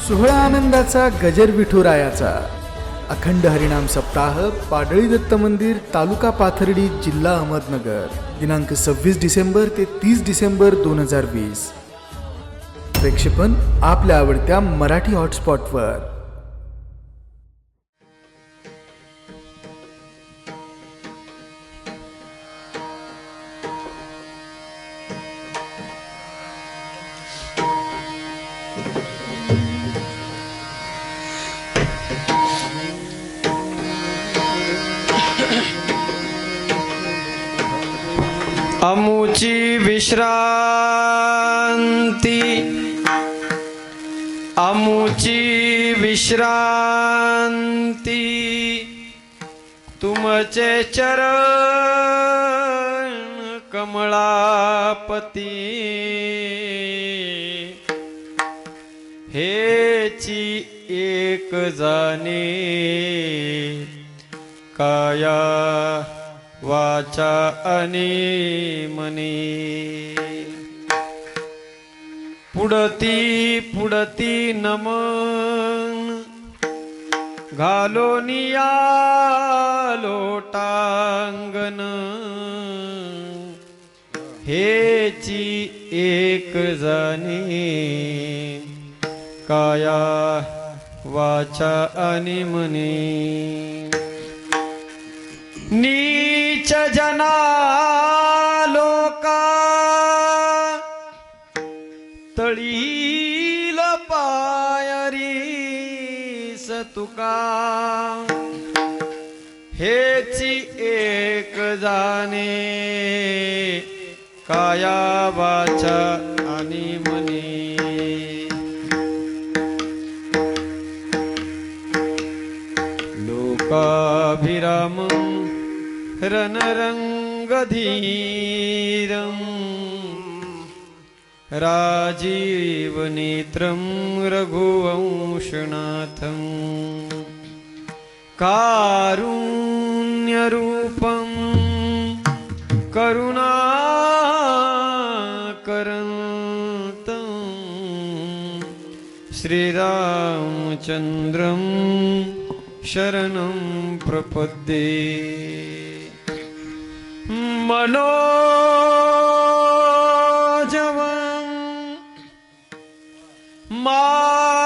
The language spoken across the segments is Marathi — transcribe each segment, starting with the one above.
सोहळा आनंदाचा गजर विठुरायाचा अखंड हरिनाम सप्ताह पाडळी दत्त मंदिर तालुका पाथर्डी जिल्हा अहमदनगर दिनांक 26 डिसेंबर ते 30 डिसेंबर 2020. प्रेक्षेपण आपल्या आवडत्या मराठी हॉटस्पॉटवर. अमुची विश्रांती, अमुची विश्रांती, तुमचे चरण कमळापती. हेची एक जाणे काया वाचा आणि मनी. पुढती पुढती नमन घालोनिया लोटांगण. हेची एक जाणे काया वाचा आणि मनी. नीच जना लोका तळील पायरी सतुका. हेची एक जाणे काया वाचा आणि मनी. लोकाभिरामं रणरंगधीरं राजीवनेत्रं रघुवंशनाथं. कारुण्यरूपं करुणाकरन्तं श्रीरामचन्द्रं शरणं प्रपद्ये. मनोजवं मारुततुल्यवेगं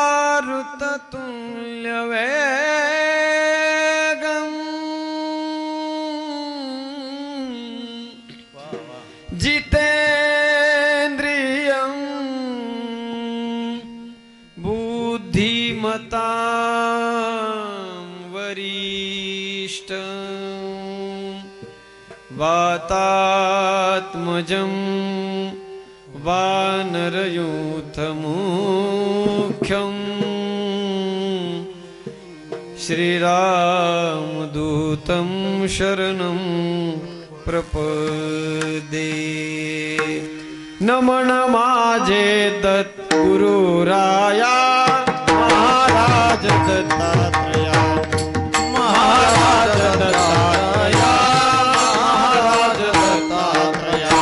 जितेन्द्रियं बुद्धिमतां वरिष्ठं. वातात्मजं वानरयूथमुख्यं श्रीरामदूतं शरणं प्रपद्ये. नमन माझे दत्तगुरुराया महाराज दत्तात्रया. महाराज दत्तात्रया, महाराज दत्तात्रया.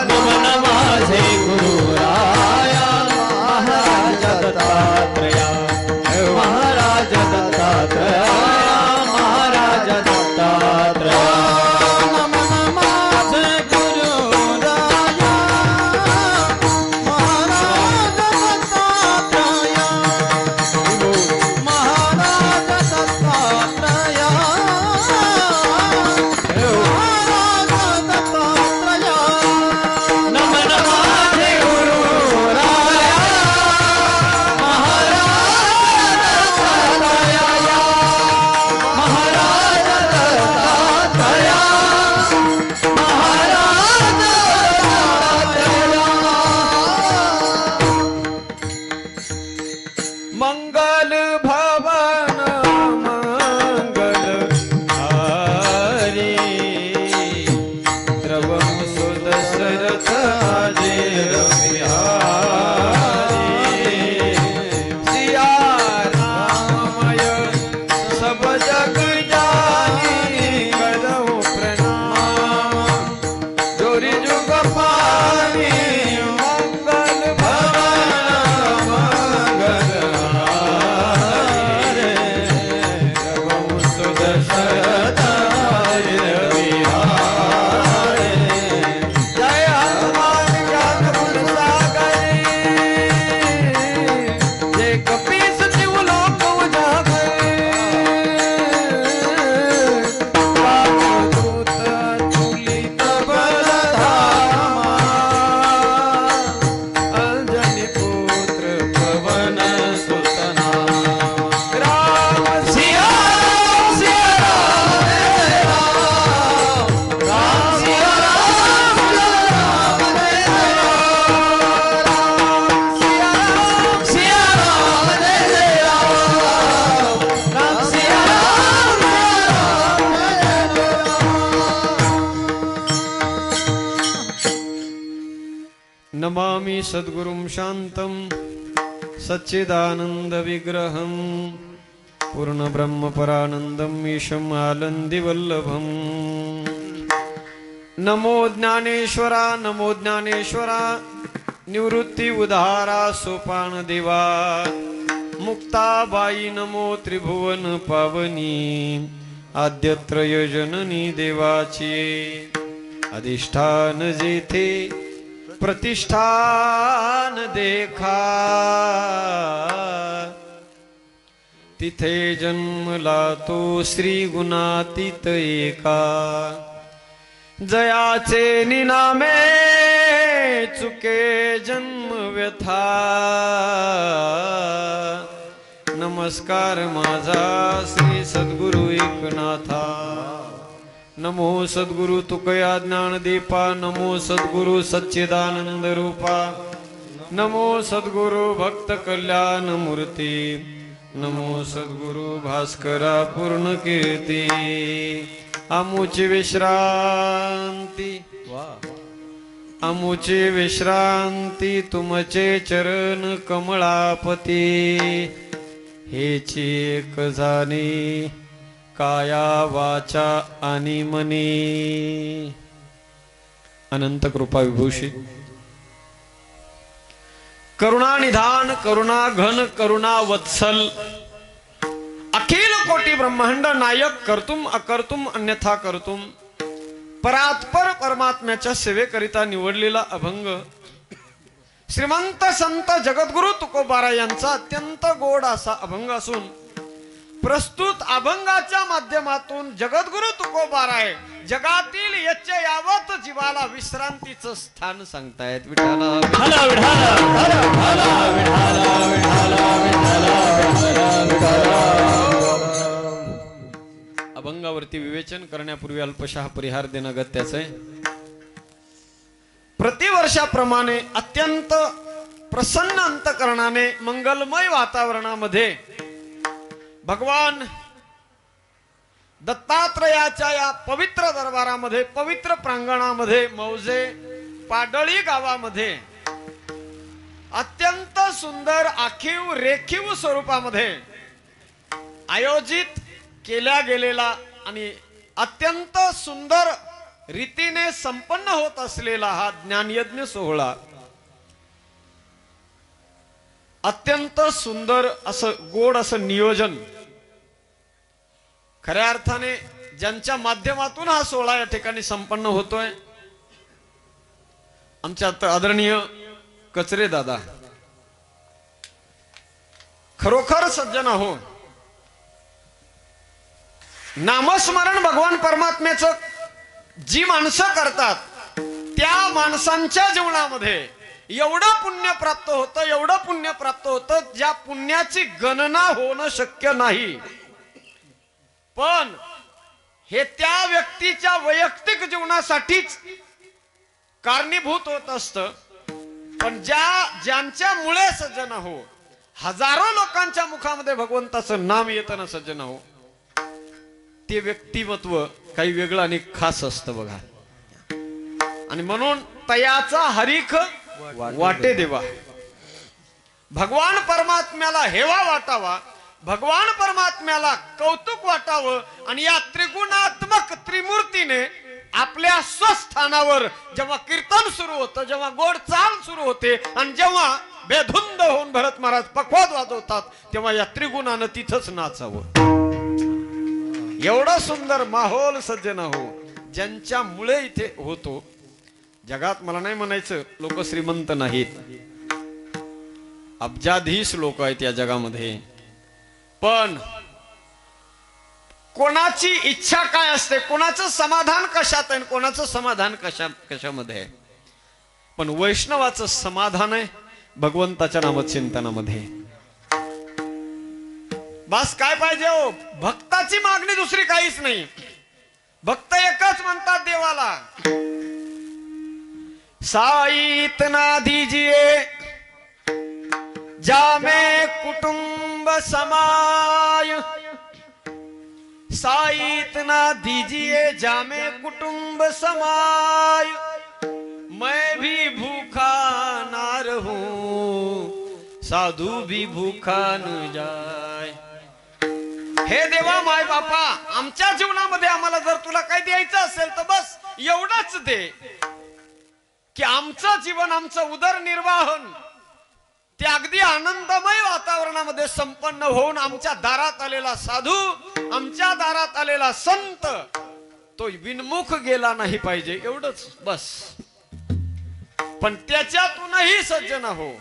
नमन माझे गुरुराया महाराज दत्तात्रया. महाराज दत्तात्रया, महाराज दत्तात्रया. नमन माझे गुरुराया महाराज दत्तात्रया. महाराज दत्तात्रया, महाराज दत्तात्रया. नमन माझे गुरुराया नमामि सद्गुरुं शान्तं सच्चिदानन्दविग्रहं पूर्णब्रह्मपरानन्दम् ईशम् आनन्दिवल्लभम्। नमो ज्ञानेश्वरा नमो ज्ञानेश्वरा निवृत्ति उद्धारा सोपान देवा मुक्ताबाई नमो त्रिभुवन पावनी आद्यत्रय जननी देवाची अधिष्ठान जेथे प्रतिष्ठान देखा तिथे जन्मला तो श्री गुणातीत एका जयाचे निनामे चुके जन्म व्यथा नमस्कार माझा श्री सद्गुरु एकनाथा नमो सद्गुरु तुकया ज्ञानदीपा नमो सद्गुरु सच्चिदानंद रूपा नमो सद्गुरु भक्त कल्याण मूर्ती नमो सद्गुरु भास्करा पूर्ण कीर्ती आमुची विश्रांती आमुची विश्रांती तुमचे चरण कमळापती हेची एक जाणी काया वाचा आणि मनी अनंत कृपा विभूषित करुणा निधान करुणा घन करुणा वत्सल अखिल कोटी ब्रह्मांड नायक कर्तुम अकर्तुम अन्यथा कर्तुम परात्पर परमात्म्याच्या सेवेकरिता निवडलेला अभंग श्रीमंत संत जगद्गुरु तुकोबारा यांचा अत्यंत गोड असा अभंग असून प्रस्तुत अभंगाच्या माध्यमातून जगद्गुरु तुकोबाराय जगातील यच्च यावत जीवाला विश्रांतीचं स्थान सांगतायत। विठाला विठाला विठाला विठाला विठाला अभंगावरती विवेचन करण्यापूर्वी अल्पशः परिहार देणं गत्याचं आहे। प्रतिवर्षाप्रमाणे अत्यंत प्रसन्न अंतकरणाने मंगलमय वातावरणामध्ये भगवान दत्तात्रयाच्या या पवित्र दरबारामध्ये पवित्र प्रांगणामध्ये मौजे पाडळी गावामध्ये अत्यंत सुंदर आखीव रेखीव स्वरूपामध्ये आयोजित केल्या गेलेला आणि अत्यंत सुंदर रीतीने संपन्न होत असलेला हा ज्ञानयज्ञ सोहळा अत्यंत सुंदर असं गोड असं नियोजन खऱ्या अर्थाने ज्यांच्या माध्यमातून हा सोहळा या ठिकाणी संपन्न होतोय आमच्या आदरणीय कचरे दादा खरोखर सज्जन हो नामस्मरण भगवान परमात्म्याचं जी माणसं करतात त्या माणसांच्या जीवनामध्ये एवढं पुण्य प्राप्त होतं एवढं पुण्य प्राप्त होतं ज्या पुण्याची गणना होणं शक्य नाही पण हे त्या व्यक्तीच्या वैयक्तिक जीवनासाठीच कारणीभूत होत असतं पण ज्यांच्यामुळे सज्जन हो हजारो लोकांच्या मुखामध्ये भगवंताचं नाम येतं ना सज्जन हो ते व्यक्तिमत्व काही वेगळं आणि खास असतं बघा आणि म्हणून तयाचा हरीख वाटे देवा भगवान परमात्म्याला हेवा वाटावा भगवान परमात्म्याला कौतुक वाटावं आणि या त्रिगुणात्मक त्रिमूर्तीने आपल्या स्वस्थानावर जेव्हा कीर्तन सुरू होतं जेव्हा गोड चाल सुरू होते आणि जेव्हा बेधुंद होऊन भरत महाराज पखवाद वाजवतात तेव्हा या त्रिगुणानं तिथंच नाचावं एवढा सुंदर माहोल सज्जन हो ज्यांच्यामुळे इथे होतो जगात मला नाही म्हणायचं लोक श्रीमंत नाहीत अब्जाधीश लोक आहेत या जगामध्ये पण कोणाची इच्छा काय असते कोणाचं समाधान कशात आहे कोणाचं समाधान कशामध्ये आहे पण वैष्णवाचं समाधान आहे भगवंताच्या नामचिंतनामध्ये बस काय पाहिजे हो भक्ताची मागणी दुसरी काहीच नाही भक्त एकच म्हणतात देवाला साई इतना दीजिए जामे कुटुंब समाय साई इतना दीजिए जामे कुटुंब समाय मैं भी भूखा साधू भी भूखा न जाय. हे देवा माय बापा, आमच्या जीवनामध्ये आम्हाला जर तुला काही द्यायचं असेल तर बस एवढंच दे की आमचं जीवन, आमचं उदरनिर्वाहन ते अगदी आनंदमय वातावरणामध्ये संपन्न होऊन आमच्या दारात आलेला साधू, आमच्या दारात आलेला संत तो विनमुख गेला नाही पाहिजे, एवढंच बस. पण त्याच्यातूनही सज्जन हो,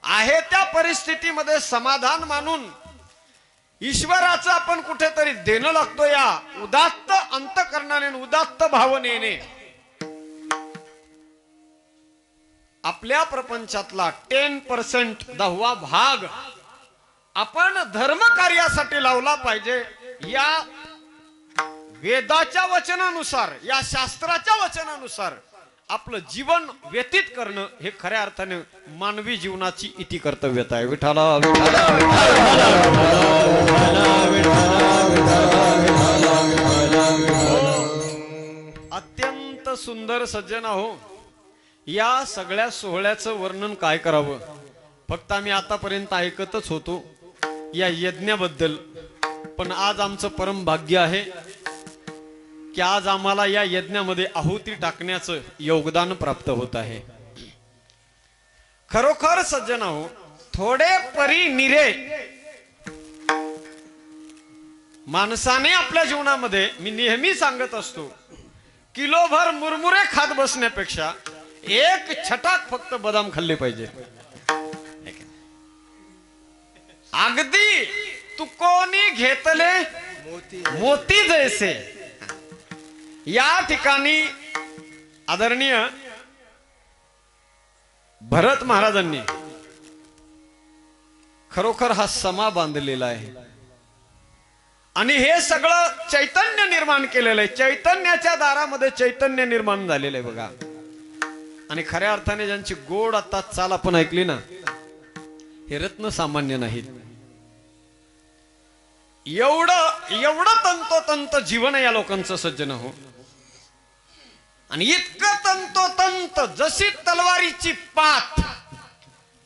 आहे त्या परिस्थितीमध्ये समाधान मानून ईश्वराचं आपण कुठेतरी देणं लागतो या उदात्त अंतकरणाने, उदात्त भावनेने. आपल्या प्रपंचातला 10% 10वा भाग आपण धर्म कार्यासाठी लावला पाहिजे. या वेदाच्या वचनानुसार, या शास्त्राच्या वचनानुसार आपलं जीवन व्यतीत करणं हे खऱ्या अर्थाने मानवी जीवनाची इति कर्तव्यता आहे. विठाला अत्यंत सुंदर सज्जन हो. या सगळ्या सोहळ्याचं वर्णन काय करावं, फक्त आम्ही आतापर्यंत ऐकतच होतो या यज्ञाबद्दल. पण आज आमचं परम भाग्य आहे की आज आम्हाला या यज्ञामध्ये आहुती टाकण्याचं योगदान प्राप्त होत आहे. खरोखर सज्जन हो, थोडे परी निरे माणसाने आपल्या जीवनामध्ये, मी नेहमी सांगत असतो, किलोभर मुरमुरे खात बसण्यापेक्षा एक छटाक फक्त बदाम खाल्ले पाहिजे. अगदी तू कोणी घेतले मोती जैसे. या ठिकाणी आदरणीय भरत महाराजांनी खरोखर हा समा बांधलेला आहे आणि हे सगळं चैतन्य निर्माण केलेलं आहे. चैतन्याच्या दारामध्ये चैतन्य निर्माण झालेलं आहे बघा. आणि खऱ्या अर्थाने ज्यांची गोड आता चाल आपण ऐकली ना, हे रत्न सामान्य नाहीत. एवढं तंतोतंत जीवन या लोकांचं सज्जन हो. आणि इतकं तंतोतंत, जशी तलवारीची पात,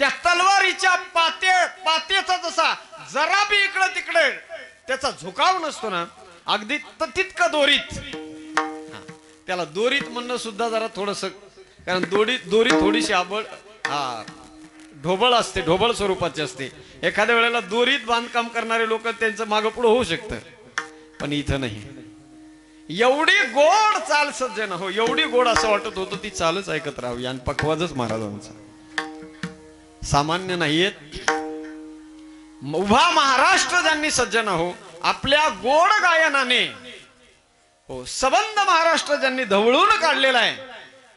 त्या तलवारीच्या पातेचा जसा जरा बी इकडे तिकडे त्याचा झुकाव नसतो ना, अगदी तितकं दोरीत. त्याला दोरीत म्हणणं सुद्धा जरा थोडस, कारण दोरी थोडीशी ढोबळ असते, ढोबळ स्वरूपाची असते. एखाद्या वेळेला दोरीत बांधकाम करणारे लोक त्यांचं मागं पुढं होऊ शकतं, पण इथं नाही. एवढी गोड चाल सज्जन हो, एवढी गोड असं वाटत होतं ती चालच ऐकत राहावी. आणि पखवाजच महाराजांचा सामान्य नाहीयेत. उभा महाराष्ट्र ज्यांनी सज्जन हो आपल्या गोड गायनाने हो सबंध महाराष्ट्र ज्यांनी धवळून काढलेला आहे.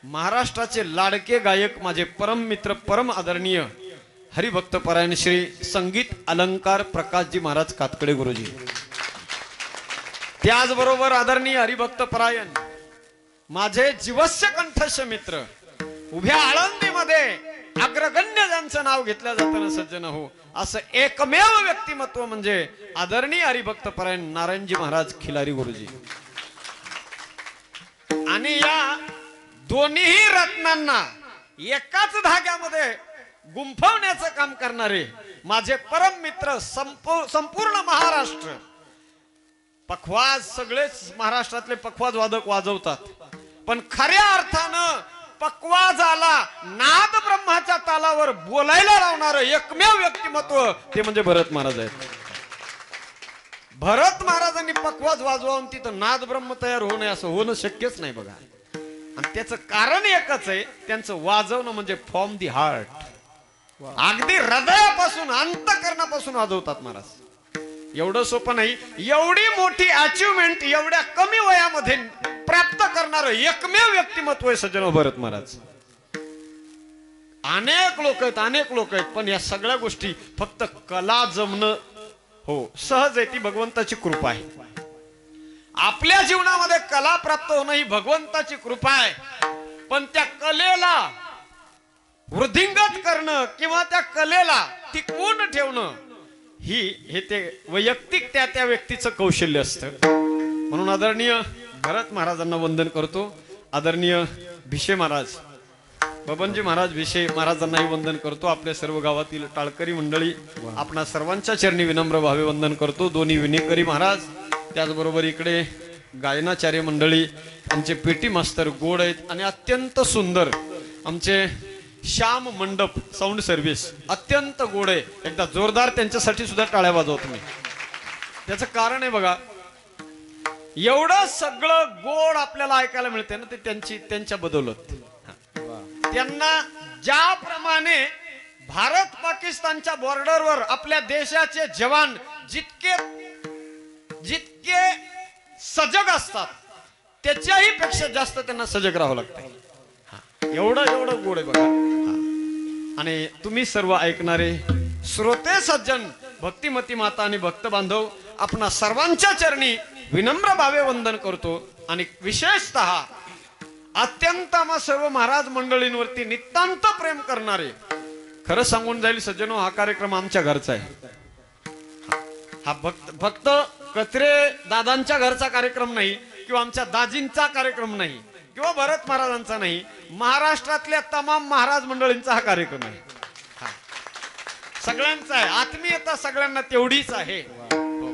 महाराष्ट्राचे लाडके गायक माझे परम मित्र, परम आदरणीय हरिभक्त परायण श्री संगीत अलंकार प्रकाशजी महाराज कातकडे गुरुजी. त्याचबरोबर आदरणीय हरिभक्त परायण माझे जीवस्य कंठस्य मित्र, उभ्या आळंदीमध्ये अग्रगण्य ज्यांचं नाव घेतलं जातं ना सज्जन हो, असं एकमेव व्यक्तिमत्व म्हणजे आदरणीय हरिभक्त परायण नारायणजी महाराज खिलारी गुरुजी. आणि या दोन्ही रत्नांना एकाच धाग्यामध्ये गुंफवण्याचं काम करणारे माझे परम मित्र, संपूर्ण महाराष्ट्र. पखवाज सगळेच महाराष्ट्रातले पखवाज वादक वाजवतात, पण खऱ्या अर्थानं पखवाजाला नाद ब्रह्माच्या तालावर बोलायला लावणारं एकमेव व्यक्तिमत्व ते म्हणजे भरत महाराज आहेत. भरत महाराजांनी पखवाज वाजवून तिथं नाद ब्रह्म तयार होऊ नये असं होणं शक्यच नाही बघा. आणि त्याचं कारण एकच आहे, त्यांचं वाजवणं म्हणजे फ्रॉम दी हार्ट, अगदी हृदयापासून अंतःकरणापासून वाजवतात महाराज. एवढं सोपं नाही. एवढी मोठी अचिव्हमेंट एवढ्या कमी वयामध्ये प्राप्त करणारं एकमेव व्यक्तिमत्व आहे सज्जन भरत महाराज. अनेक लोक आहेत, पण या सगळ्या गोष्टी फक्त कला जमणं हो सहज आहे, ती भगवंताची कृपा आहे. आपल्या जीवनामध्ये कला प्राप्त होणं ही भगवंताची कृपा आहे. पण त्या कलेला वृद्धिंगत करणं किंवा त्या कलेला टिकवून ठेवणं हे ते वैयक्तिक त्या व्यक्तीचं कौशल्य असतं. म्हणून आदरणीय भरत महाराजांना वंदन करतो. आदरणीय भिशे महाराज बबनजी महाराज विषय महाराजांनाही वंदन करतो. आपल्या सर्व गावातील टाळकरी मंडळी आपणा सर्वांच्या चरणी विनम्र भावे वंदन करतो. दोन्ही विनेकरी महाराज, त्याचबरोबर इकडे गायनाचार्य मंडळी, आमचे पेटी मास्तर गोड आहेत आणि अत्यंत सुंदर आमचे श्याम मंडप साऊंड सर्व्हिस अत्यंत गोड आहे. एकदा जोरदार त्यांच्यासाठी सुद्धा टाळ्या वाजवा तुम्ही. त्याचं कारण आहे बघा, एवढं सगळं गोड आपल्याला ऐकायला मिळते ना, ते त्यांच्या बदौलत. त्यांना ज्याप्रमाणे भारत पाकिस्तानच्या बॉर्डरवर आपल्या देशाचे जवान जितके सजग असतात त्याच्याही पेक्षा जास्त त्यांना सजग राहावं लागतं. एवढं गोड आहे बघा. आणि तुम्ही सर्व ऐकणारे श्रोते सज्जन, भक्तिमती माता आणि भक्त बांधव, आपणा सर्वांच्या चरणी विनम्र भावे वंदन करतो. आणि विशेषतः अत्यंत आम्हा सर्व महाराज मंडळींवरती नितांत प्रेम करणारे, खरं सांगून जाईल सज्जनो, हा कार्यक्रम आमच्या घरचा आहे. हा फक्त कचरे दादांच्या घरचा कार्यक्रम नाही, किंवा आमच्या दाजींचा कार्यक्रम नाही, किंवा भरत महाराजांचा नाही, महाराष्ट्रातल्या तमाम महाराज मंडळींचा हा कार्यक्रम आहे. सगळ्यांचा आहे. आत्मीयता सगळ्यांना तेवढीच आहे.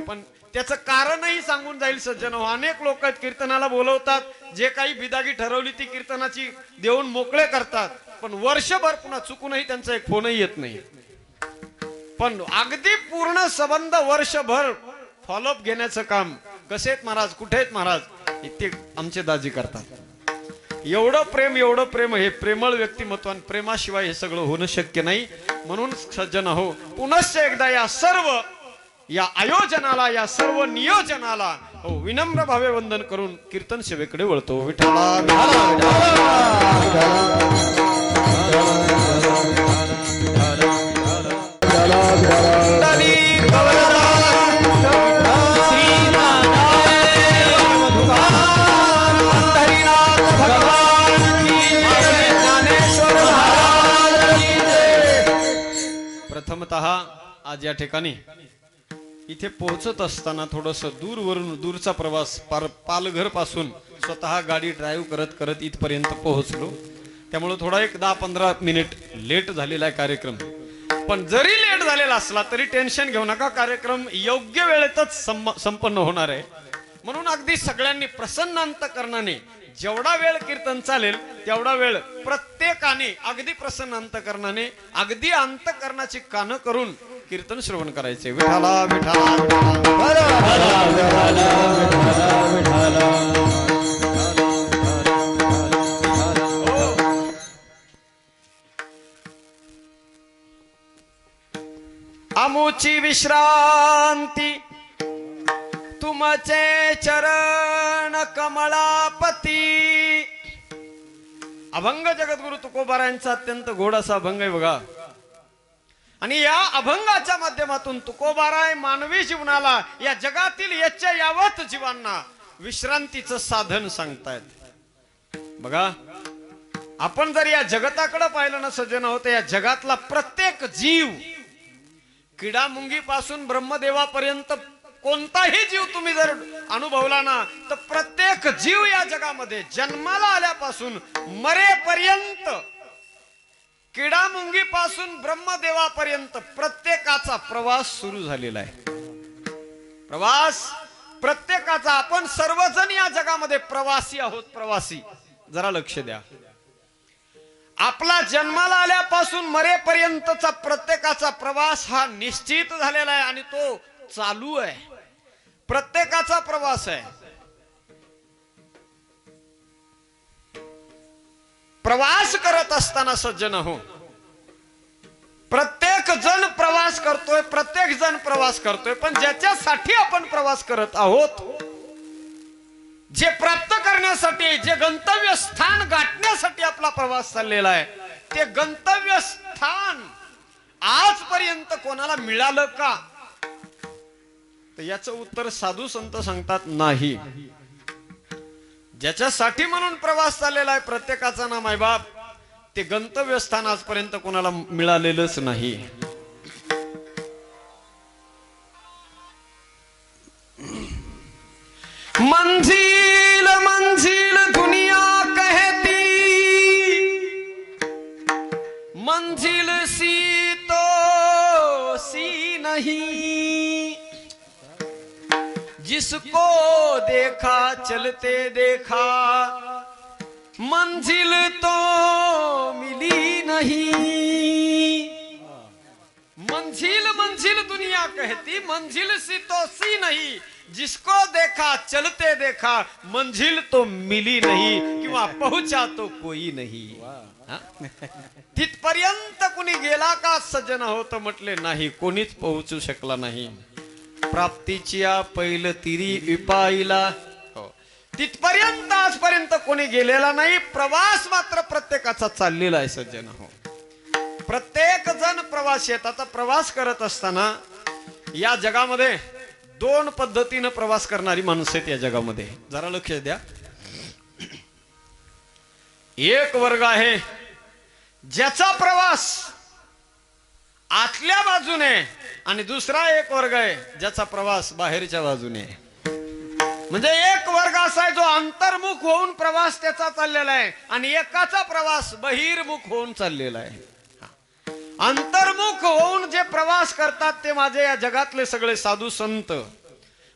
पण त्याचं कारणही सांगून जाईल सज्जनो. अनेक लोक आहेत कीर्तनाला बोलवतात, जे काही बिदागी ठरवली ती कीर्तनाची देऊन मोकळे करतात, पण वर्षभर पुन्हा चुकूनही त्यांचा एक फोनही येत नाही. पण अगदी पूर्ण संबंध वर्षभर फॉलोअप घेण्याचं काम कसे आहेत महाराज, कुठे आहेत महाराज, ते आमचे दाजी करतात. एवढं प्रेम, हे प्रेमळ व्यक्तिमत्व, आणि प्रेमाशिवाय हे सगळं होणं शक्य नाही. म्हणून सज्जन हो, पुनश्च एकदा या आयोजनाला, या सर्व नियोजनाला हो विनम्र भावे वंदन करून कीर्तन सेवेकडे वळतो. विठ्ठला प्रथमतः आज या ठिकाणी इथे पोहोचत असताना थोडस दूरचा प्रवास, पालघर पासून स्वतः गाडी ड्राईव्ह करत इथपर्यंत पोहोचलो. त्यामुळे थोडा एक 10-15 मिनिट लेट झालेला आहे कार्यक्रम. पण जरी लेट झालेला असला तरी टेन्शन घेऊ नका, कार्यक्रम योग्य वेळेतच संपन्न होणार आहे. म्हणून अगदी सगळ्यांनी प्रसन्न अंतकरणाने जेवढा वेळ कीर्तन चालेल तेवढा वेळ प्रत्येकाने अगदी प्रसन्न अंतकरणाने, अगदी अंतकरणाची कानं करून कीर्तन श्रवण करायचे. विठाला विठाला आमुची विश्रांती तुमचे चरण कमळापती. अभंग जगद्गुरु तुकोबारायांचा अत्यंत गोड असा अभंग आहे बघा. आणि या अभंगाच्या माध्यमातून तुकोबाराय मानवी जीवनाला, या जगातील यावत जीवांना विश्रांतीचं साधन सांगतायत बघा. आपण जर या जगताकडे पाहिलं ना सज्जन होते, या जगातला प्रत्येक जीव, किडा मुंगी पासून ब्रह्मदेवापर्यंत कोणताही जीव तुम्ही जर अनुभवला ना, तर प्रत्येक जीव या जगामध्ये जन्माला आल्यापासून मरेपर्यंत, किडा मुंगी पासून ब्रह्मदेवापर्यंत प्रत्येकाचा प्रवास सुरू झालेला आहे. प्रवास प्रत्येकाचा. आपण सर्वजण या जगामध्ये प्रवासी आहोत. प्रवासी, जरा लक्ष द्या. आपला जन्माला आल्यापासून मरेपर्यंतचा प्रत्येकाचा प्रवास हा निश्चित झालेला आहे आणि तो चालू आहे. प्रत्येकाचा प्रवास आहे. प्रवास करत असताना सज्जन हो, प्रत्येक जण प्रवास करतोय, प्रत्येक जण प्रवास करतोय. पण ज्याच्यासाठी आपण प्रवास करत आहोत, जे प्राप्त करण्यासाठी, जे गंतव्य स्थान गाठण्यासाठी आपला प्रवास चाललेला आहे, ते गंतव्य स्थान आजपर्यंत कोणाला मिळालं का? तर याचं उत्तर साधू संत सांगतात नाही. ज्याच्यासाठी म्हणून प्रवास चाललेला आहे प्रत्येकाचा नाम आहे बाप, ते गंतव्य स्थान आजपर्यंत कोणाला मिळालेलंच नाही. मंजिल मंजिल दुनिया कहती, जिसको देखा चलते देखा मंजिल तो मिली नहीं। मंजिल मंजिल दुनिया कहती, मंजिल सी तो सी नहीं। जिसको देखा चलते देखा मंजिल तो मिली नहीं, किंवा पहुंचा तो कोई नाही। तिथपर्यंत कुणी गेला का सज्जन होत म्हटले नाही, कोणीच पोहोचू शकला नाही। प्राप्तीची पहिलं तिरी विपाईला, तिथपर्यंत आजपर्यंत कोणी गेलेला नाही। प्रवास मात्र प्रत्येकाचा चाललेला आहे सज्जन हो। प्रत्येक जण प्रवासी आहेत। आता प्रवास करत असताना या जगामध्ये दोन पद्धतीने प्रवास करणारी माणसं आहेत या जगामध्ये, जरा लक्ष द्या। एक वर्ग आहे ज्याचा प्रवास आतल्या बाजूने, आणि दुसरा एक वर्ग आहे ज्याचा प्रवास बाहेरच्या बाजूने। म्हणजे एक वर्ग असा आहे जो अंतर्मुख होऊन प्रवास त्याचा चाललेला आहे, आणि एकाचा प्रवास बहिर्मुख होऊन चाललेला आहे। अंतर्मुख होऊन जे प्रवास करतात ते माझे या जगातले सगळे साधू संत।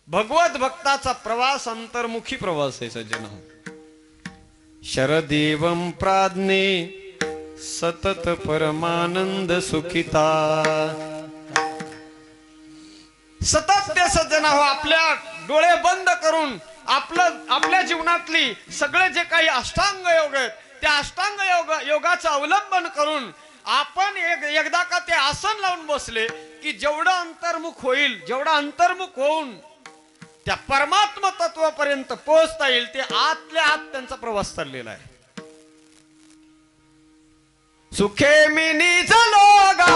भगवत भक्ताचा प्रवास अंतर्मुखी प्रवास आहे सज्जन। शरदेवं प्राज्ञे सतत परमानंद सुखिता। सतत ते सज्जन हो आपल्या डोळे बंद करून आपल्या जीवनातली सगळे जे काही अष्टांग योग आहेत त्या अष्टांग योगाचं अवलंबन करून आपण एकदा का ते आसन लावून बसले की जेवढं अंतर्मुख होईल, जेवढा अंतर्मुख होऊन त्या परमात्मा तत्वापर्यंत पोहोचता येईल ते आतल्या आत त्यांचा प्रवास चाललेला आहे। सुखे मी निजलो गा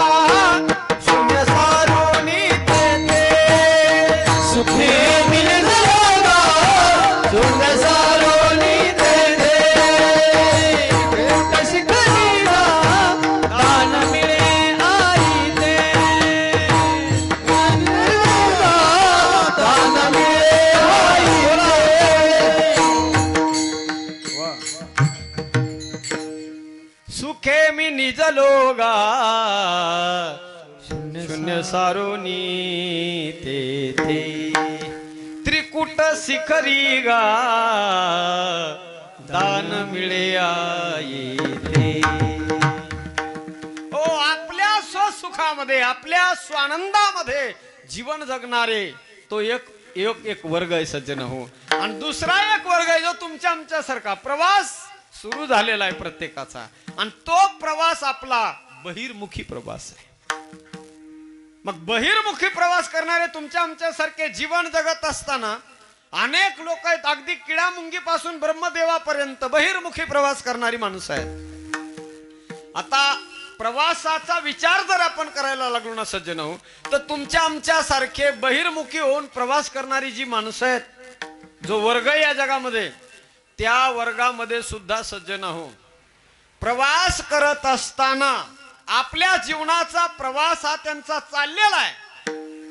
शून्य सारोनी तेथे, सुखे मी निजलो गा शून्य सारोनी तेथे। भेट शिकलीला दान मिळे आई ते, दान मिळे आई ते। सुखे मी निजलो गा शून्य सारोनी तेथे, त्रिकुट शिखरी गा दान मिळे येथे। ओ आपल्या स्वसुखामध्ये, आपल्या स्वानंदामध्ये जीवन जगणारे तो एक वर्ग आहे सज्जन हो। आणि दुसरा एक वर्ग आहे जो तुमच्या आमच्यासारखा प्रवास सुरू झालेला आहे प्रत्येकाचा, आणि तो प्रवास आपला बहिर्मुखी प्रवास आहे। मग बहिर्मुखी प्रवास करणारे तुमच्या आमच्यासारखे जीवन जगत असताना अनेक लोक आहेत, अगदी किडामुंगी पासून ब्रह्मदेवापर्यंत बहिर्मुखी प्रवास करणारी माणसं आहेत। आता प्रवासाचा विचार जर आपण करायला लागलो ना सज्जन हो, तर तुमच्या आमच्यासारखे बहिर्मुखी होऊन प्रवास करणारी जी माणसं आहेत, जो वर्ग या जगामध्ये, त्या वर्गामध्ये सुद्धा सज्जन हो प्रवास करत असताना आपल्या जीवनाचा प्रवास हा त्यांचा चाललेला आहे।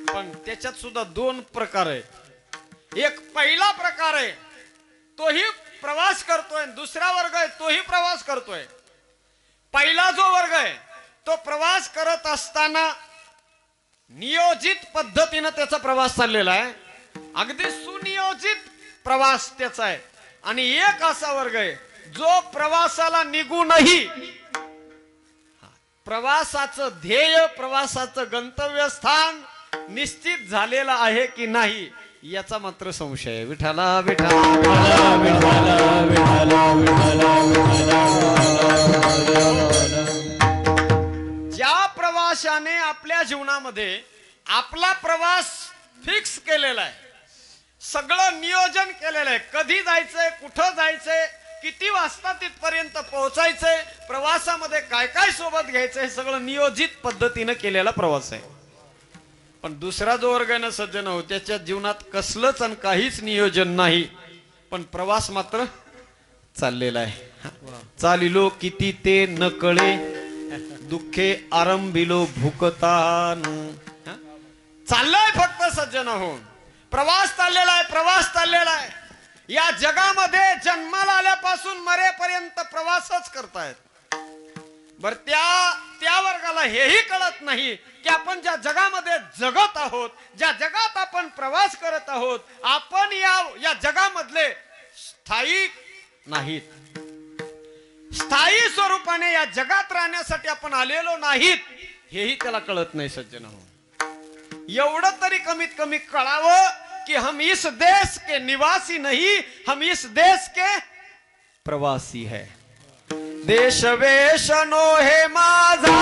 पण त्याच्यात सुद्धा दोन प्रकार आहेत। एक पहिला प्रकार आहे तोही प्रवास करतोय, दुसरा वर्ग आहे तोही प्रवास करतोय। पहिला जो वर्ग आहे तो प्रवास करत असताना नियोजित पद्धतीने त्याचा प्रवास चाललेला आहे, अगदी सुनियोजित प्रवास त्याचा आहे। आणि एक असा वर्ग आहे जो प्रवासाला निघूनही प्रवासाचं ध्येय, प्रवासाचं गंतव्यस्थान निश्चित झालेलं आहे की नाही याचा मात्र संशय आहे। विठ्ठला विठ्ठला विठ्ठला विठ्ठला विठ्ठला। ज्या प्रवाशाने आपल्या जीवनामध्ये आपला प्रवास फिक्स केलेला आहे, सगळं नियोजन केलेलं आहे, कधी जायचंय, कुठं जायचंय, किती वाजता तिथपर्यंत पोहोचायचंय, प्रवासामध्ये काय काय सोबत घ्यायचंय, सगळं नियोजित पद्धतीने केलेला प्रवास आहे। पण दुसरा जो वर्ग आहे ना सज्जन हो, त्याच्या जीवनात कसलंच आणि काहीच नियोजन नाही, पण प्रवास मात्र चाललेला आहे। चालिलो किती ते न कळे, दुःखे आरंभिलो भुकतान। चाललंय फक्त सज्जन हो, प्रवास चाललेला आहे, प्रवास चाललेला आहे। या जगामध्ये जन्माला आल्यापासून मरेपर्यंत प्रवासच करतायत। बर त्या वर्गाला हेही कळत नाही की आपण ज्या जगामध्ये जगत आहोत, ज्या जगात आपण प्रवास करत आहोत, आपण या जगामधले स्थायी नाहीत. स्थायी स्वरूपाने या जगात राहण्यासाठी आपण आलेलो नाहीत, हेही त्याला कळत नाही सज्जन. एवढं तरी कमीत कमी कळावं कि हम इस देश के निवासी नहीं, हम इस देश के प्रवासी है. देश वेश नो हे माझा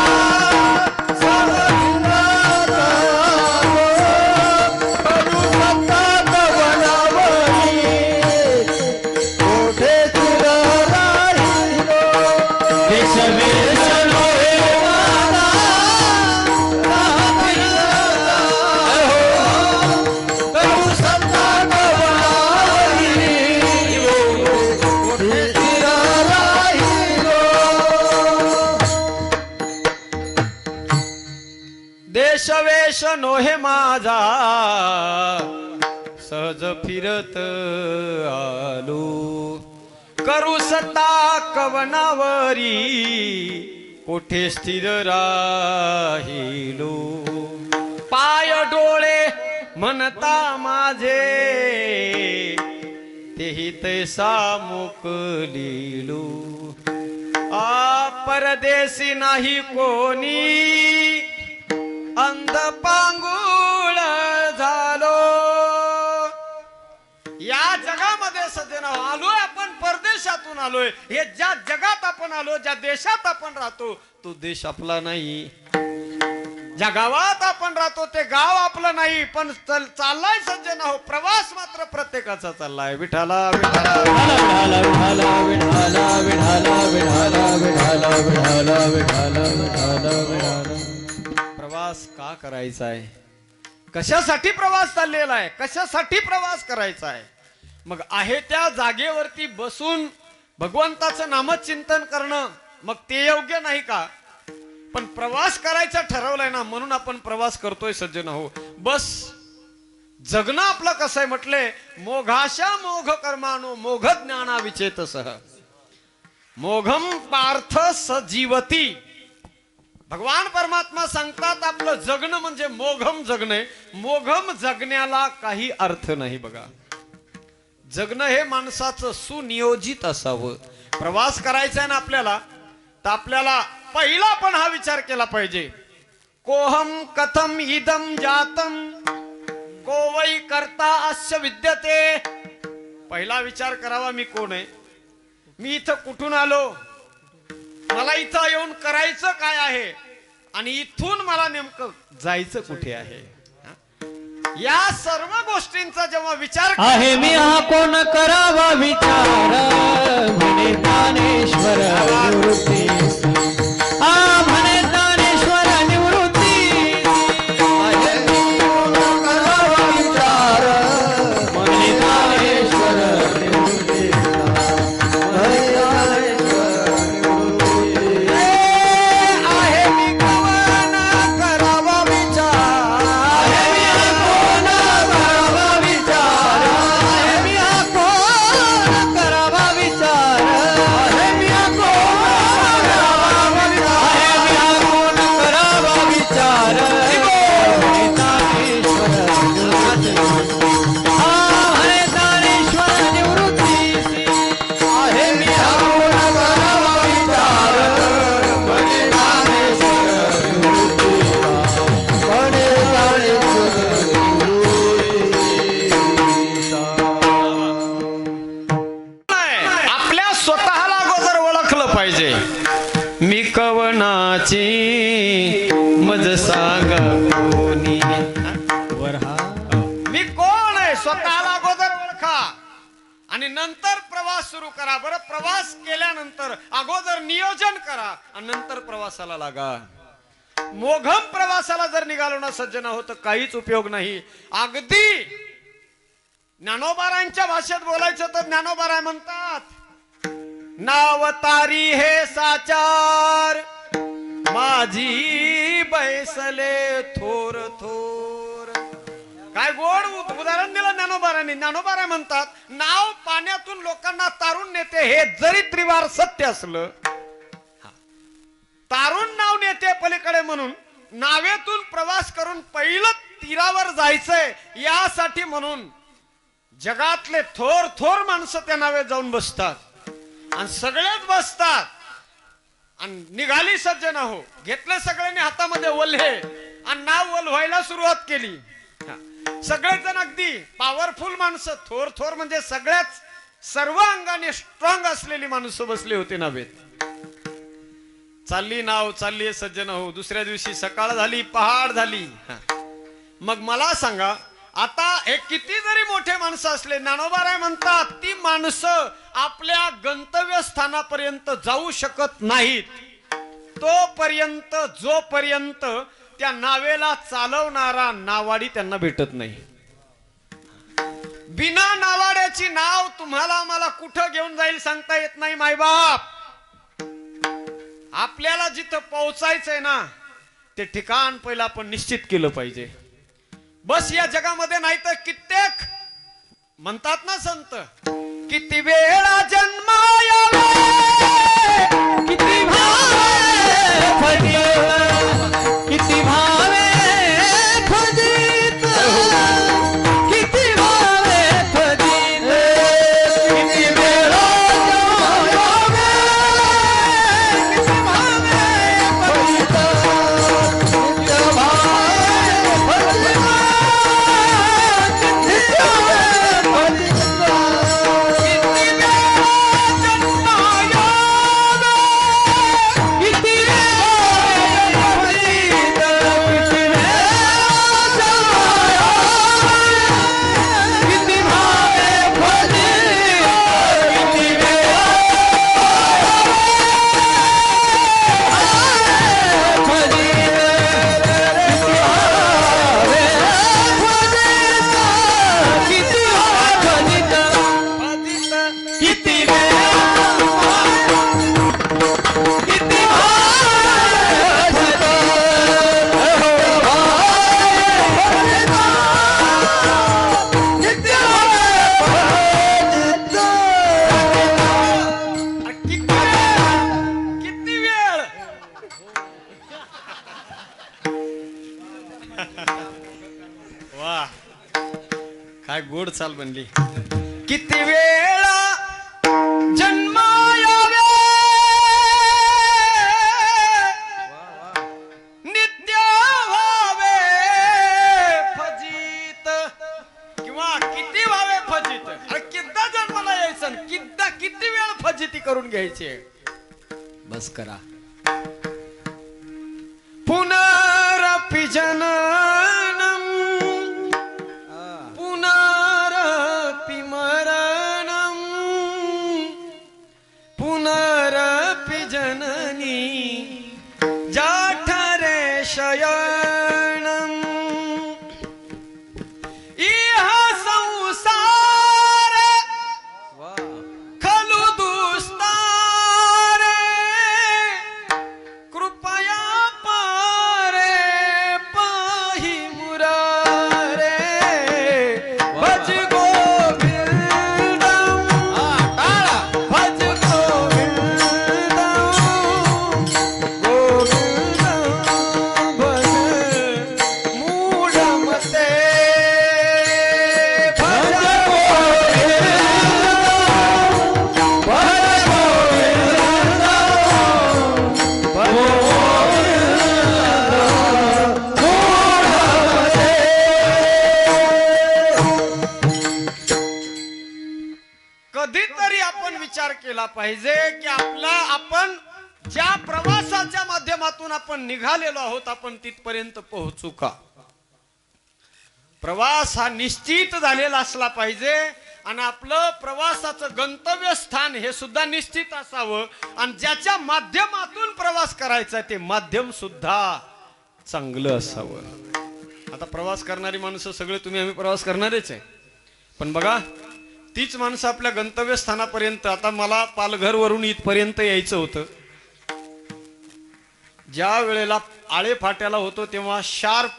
देशवेश नोहे माझा सहज फिरत आलो, करू सत्ता कवनावरी कोठे स्थिर राहिलो. पाय डोळे म्हणता माझे तेही तैसा मोकलिलो. परदेशी नाही कोणी अंध पांगुळ झालो. या जगामध्ये सज्जन आलोय आपण, परदेशातून आलोय. हे ज्या जगात आपण आलो, ज्या देशात आपण राहतो, तो देश आपला नाही. ज्या गावात आपण राहतो ते गाव आपलं नाही. पण चाललाय सज्जन हो, प्रवास मात्र प्रत्येकाचा चाललाय. विठाला विठाला विठाला विठाला विठाला विठाला विठाला विठाला विठाला विठाला विठाला विठाला. प्रवास का करायचा आहे? कशासाठी प्रवास चाललेला आहे? कशासाठी प्रवास करायचा आहे? मग आहे त्या जागेवरती बसून भगवंताचं नामचिंतन करणं, मग ते योग्य नाही का? पण प्रवास करायचा ठरवलाय ना, म्हणून आपण प्रवास करतोय सज्जन हो. बस जगणं आपलं कसं आहे म्हटले, मोघाशा मोघ कर्मानो मोघ ज्ञाना विचेतसह मोघम पार्थ सजीवती. भगवान परमात्मा सांगतात आपलं जगणं म्हणजे मोघम जगणे. मोघम जगण्याला काही अर्थ नाही. बघा, जगणं हे माणसाचं सुनियोजित असावं. प्रवास करायचा आहे ना आपल्याला, तर आपल्याला पहिला पण हा विचार केला पाहिजे, कोहम कथम इदम जातम को वै करता अस्य विद्यते. पहिला विचार करावा, मी कोण आहे, मी इथं कुठून आलो, मला इथं येऊन करायचं काय आहे, आणि इथून मला नेमकं जायचं कुठे आहे. या सर्व गोष्टींचा जेव्हा विचार आहे मी हा कोण करावा विचार, म्हणे ज्ञानेश्वर निवृत्ती. म्हणे ज्ञानेश्वर निवृत्ती. आहे मी कोण करावा विचार, म्हणे ज्ञानेश्वर निवृत्ती. आहे मी कवन करावा विचार, आहे मी कोण करावा विचार, आहे मी कोण करावा विचार, आहे मी कोण करावा विचार, आहे मी कोण करावा विचार. हरे ज्ञानेश्वर निवृत्ती. आहे मी कोण करावा विचार, म्हणे ज्ञानेश्वर निवृत्ती. म्हणे आपल्या स्वतःला अगोदर ओळखलं पाहिजे. मी कवनाची मज सांग कोणी. मी कोण आहे स्वतःला अगोदर ओळखा आणि नंतर प्रवास सुरू करा. बरं, प्रवास केल्यानंतर अगोदर नियोजन करा आणि नंतर प्रवासाला लागा. मोघम प्रवासाला जर निघालो ना सज्जन होत, काहीच उपयोग नाही. अगदी ज्ञानोबारांच्या भाषेत बोलायचं तर ज्ञानोबाराय म्हणतात, नाव तारी हे साचार माझी बैसले थोर थोर. काय गोड उदाहरण दिलं ज्ञानोबारांनी. ज्ञानोबाराय म्हणतात, नाव पाण्यातून लोकांना तारून नेते हे जरी त्रिवार सत्य असलं तारुण नाव नेते पलीकडे म्हणून नावेतून प्रवास करून पहिलं तीरावर जायचंय यासाठी म्हणून जगातले थोर थोर माणसं त्या नावेत जाऊन बसतात आणि सगळेच बसतात आणि निघाली सज्जन हो, घेतले सगळ्यांनी हातामध्ये वल्हे आणि नाव वल्हायला सुरुवात केली. सगळेजण अगदी पॉवरफुल माणसं, थोर थोर म्हणजे सगळ्याच सर्व अंगाने स्ट्रॉंग असलेली माणसं बसली होती नावेत. चालली नाव, चालली सज्जन हो. दुसऱ्या दिवशी सकाळ झाली, पहाड झाली. मग मला सांगा, आता हे किती जरी मोठे माणसं असले, ज्ञानोबाराय म्हणतात ती माणसं आपल्या गंतव्य स्थानापर्यंत जाऊ शकत नाहीत तोपर्यंत, जोपर्यंत त्या नावेला चालवणारा नावाडी त्यांना भेटत नाही. बिना नावाड्याची नाव तुम्हाला मला कुठं घेऊन जाईल सांगता येत नाही मायबाप. आपल्याला जिथं पोहोचायचंय ना ते ठिकाण पहिलं आपण निश्चित केलं पाहिजे. बस या जगामध्ये नाही तर कित्येक म्हणतात ना संत, किती वेळा जन्मायावे किती भावे फजित, किती भावे फजित, किती भावे फजित, किती वेळा जन्मायावे किती भावे फजित, किती भावे फजित. वा, काय गोड चाल बनली. किती वेळा जन्मायावे नित्य व्हावे फजित, किंवा किती व्हावे फजित. अरे किद्दा जन्माला यायचं, किद्दा किती वेळ फजिती करून घ्यायची. बस करा. पुनरपि जननम पुनरपि मरणम पुनरपि जननी जाठरे शयनम इह संसार खलु दुस्तारे कृपया केला पाहिजे की आपण ज्या प्रवासाच्या माध्यमातून आपण निघालेलो आहोत आपण तिथपर्यंत पोहोचू का. प्रवास हा निश्चित झालेला असला पाहिजे आणि आपलं प्रवासाचं गंतव्य स्थान हे सुद्धा निश्चित असावं आणि ज्याच्या माध्यमातून प्रवास करायचा ते माध्यम सुद्धा चांगलं असावं. आता प्रवास करणारी माणसं सगळे तुम्ही आम्ही प्रवास करणारेच आहे, पण बघा तीच माणसं आपल्या गंतव्य स्थानापर्यंत. आता मला पालघर वरून इथपर्यंत यायचं होतं, ज्या वेळेला आळे फाट्याला होतो तेव्हा शार्प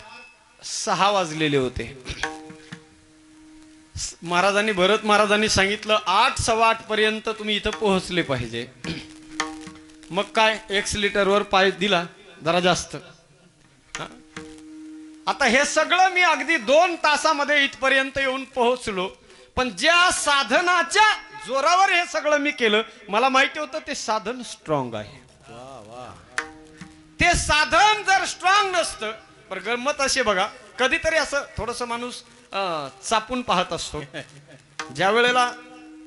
6 वाजलेले होते. महाराजांनी भरत महाराजांनी सांगितलं 8, 8:15 पर्यंत तुम्ही इथं पोहोचले पाहिजे. मग काय एक्सिलेटरवर पाय दिला जरा जास्त. हा? आता हे सगळं मी अगदी 2 तासामध्ये इथपर्यंत येऊन पोहोचलो. पण ज्या साधनाच्या जोरावर हे सगळं मी केलं, मला माहिती होतं ते साधन स्ट्रॉंग आहे. ते साधन जर स्ट्रॉंग नसतं, पण गंमत अशी बघा, कधीतरी असं थोडस माणूस चापून पाहत असतो. ज्या वेळेला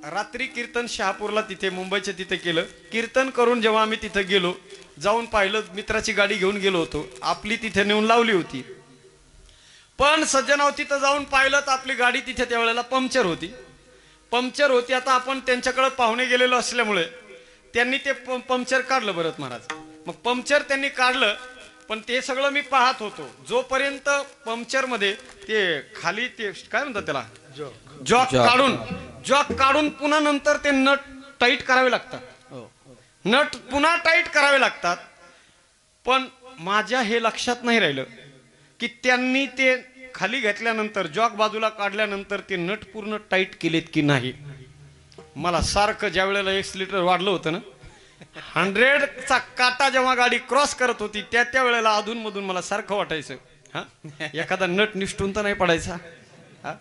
रात्री कीर्तन शहापूरला तिथे मुंबईच्या तिथे केलं, कीर्तन करून जेव्हा आम्ही तिथे गेलो, जाऊन पाहिलं, मित्राची गाडी घेऊन गेलो होतो, आपली तिथे नेऊन लावली होती. पण सज्जनाव तिथं जाऊन पाहिलं तर आपली गाडी तिथे त्यावेळेला पंक्चर होती. आता आपण त्यांच्याकडे पाहुणे गेलेलो असल्यामुळे त्यांनी ते पंक्चर काढलं बरं महाराज. मग पंक्चर त्यांनी काढलं, पण ते सगळं मी पाहत होतो. जोपर्यंत पंक्चर मध्ये ते खाली ते काय म्हणतात त्याला, जॉक काढून पुन्हा नंतर ते नट टाईट करावे लागतात. नट पुन्हा टाईट करावे लागतात. पण माझ्या हे लक्षात नाही राहिलं की त्यांनी ते खाली घेतल्यानंतर, जॉक बाजूला काढल्यानंतर ते नट पूर्ण टाईट केलेत की नाही. मला सारखं ज्या वेळेला एक्सिलेटर वाढलं होतं ना, 100चा काटा जेव्हा गाडी क्रॉस करत होती त्या वेळेला अधून मधून मला सारखं वाटायचं, हा एखादा नट निष्ठून तर नाही पडायचा. हा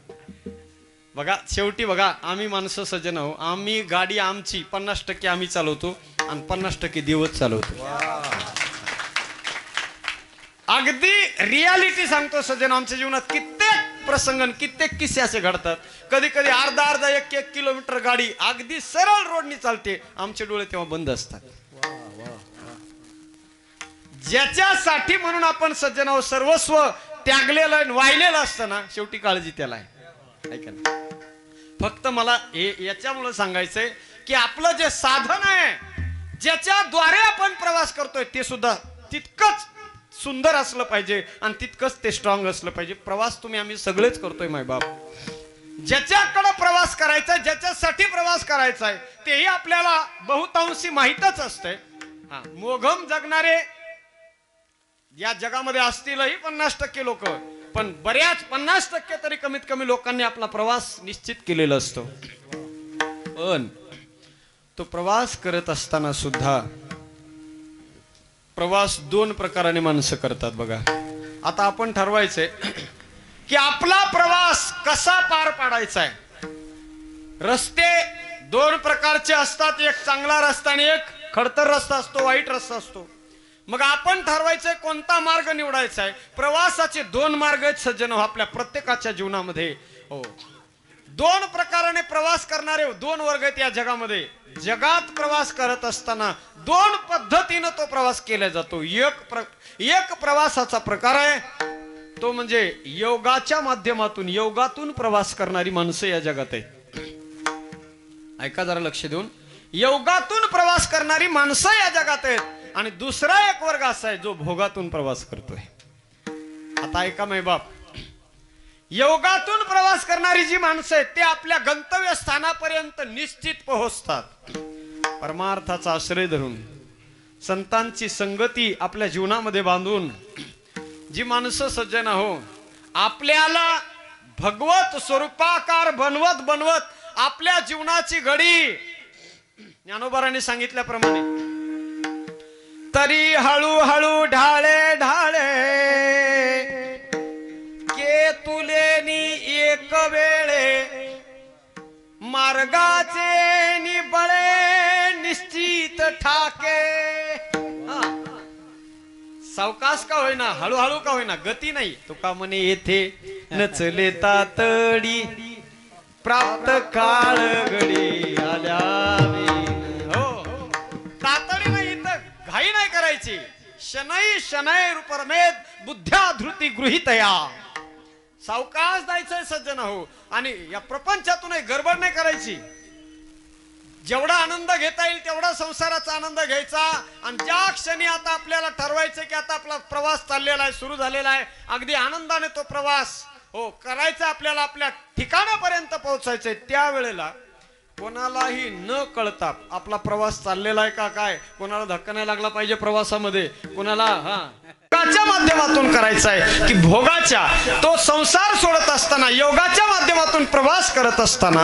बघा, शेवटी बघा, आम्ही माणसं सज्जन आहो. आम्ही गाडी आमची 50% आम्ही चालवतो आणि 50% देवच चालवतो. अगदी रियालिटी सांगतो सज्जन, आमच्या जीवनात कित्येक प्रसंग, कित्येक किस्से असे घडतात. कधी कधी अर्धा 1 किलोमीटर गाडी अगदी सरळ रोडनी चालते, आमचे डोळे तेव्हा बंद असतात. ज्याच्यासाठी म्हणून आपण सज्जनावर सर्वस्व त्यागलेलं वाहिलेलं असतं ना, शेवटी काळजी त्याला आहे. ऐका ना, फक्त मला हे याच्यामुळे सांगायचंय की आपलं जे साधन आहे, ज्याच्याद्वारे आपण प्रवास करतोय, ते सुद्धा तितकंच सुंदर असलं पाहिजे आणि तितकंच ते स्ट्रॉंग असलं पाहिजे. प्रवास आम्ही सगळेच करतोय मायबाप. ज्याच्याकडे प्रवास करायचा, ज्याच्यासाठी प्रवास करायचा आहे, तेही आपल्याला बहुतांशी माहीतच असतंय. मोघम जगणारे या जगामध्ये असतीलही 50% लोक, पण बऱ्याच 50% तरी कमीत कमी लोकांनी आपला प्रवास निश्चित केलेला असतो. पण तो प्रवास करत असताना सुद्धा प्रवास 2 प्रकाराने माणसं करतात बघा. आता आपण ठरवायचंय की आपला प्रवास कसा पार पाडायचा आहे. रस्ते 2 प्रकारचे असतात, एक चांगला रस्ता आणि एक खडतर रस्ता असतो, वाईट रस्ता असतो. मग आपण ठरवायचंय कोणता मार्ग निवडायचा आहे. प्रवासाचे 2 मार्ग आहेत सज्जन आपल्या प्रत्येकाच्या जीवनामध्ये. हो, 2 प्रकाराने प्रवास करणारे 2 वर्ग आहेत या जगामध्ये. जगात प्रवास करत असताना 2 पद्धतीनं तो प्रवास केला जातो. एक प्रवासाचा प्रकार आहे तो म्हणजे योगाच्या माध्यमातून, योगातून प्रवास करणारी माणसं या जगात आहेत. ऐका जरा लक्ष देऊन, योगातून प्रवास करणारी माणसं या जगात आहेत. आणि दुसरा एक वर्ग असा आहे जो भोगातून प्रवास करतोय. आता ऐका माय बाप, योगातून प्रवास करणारी जी माणसं आहेत ते आपल्या गंतव्य स्थानापर्यंत निश्चित पोहोचतात. परमार्थाचा आश्रय धरून, संतांची संगती आपल्या जीवनामध्ये बांधून जी माणसं सज्जन हो, आपल्याला भगवत स्वरूपाकार बनवत आपल्या जीवनाची घडी ज्ञानोबारांनी सांगितल्याप्रमाणे, तरी हळूहळू ढाळे ढाळे के तुलेनी एक वेळे, मार्गाचे निबळे निश्चित ठाके. सावकाश का होईना, हळूहळू का होईना, गती नाही. तुका म्हणे येथे नचले तातडी, प्राप्त काळ घडी आल्यावे. हो, तातडी नाही, इथं घाई नाही करायची. शनै शनै रूपरमेद बुद्ध्या धृती गृहीतया. सावकाश जायचंय सज्जन हो, आणि या प्रपंचातूनही गडबड नाही करायची. जेवढा आनंद घेता येईल तेवढा संसाराचा आनंद घ्यायचा. आणि ज्या क्षणी आता आपल्याला ठरवायचं की आता आपला प्रवास चाललेला आहे, सुरू झालेला आहे, अगदी आनंदाने तो प्रवास हो करायचा, आपल्याला आपल्या ठिकाणापर्यंत पोहोचायचंय, त्यावेळेला कोणालाही न कळता आपला प्रवास चाललेला आहे का काय, कोणाला धक्का नाही लागला पाहिजे प्रवासामध्ये, कोणाला योगाच्या माध्यमातून करायचा आहे की भोगाच्या, तो संसार सोडत असताना योगाच्या माध्यमातून प्रवास करत असताना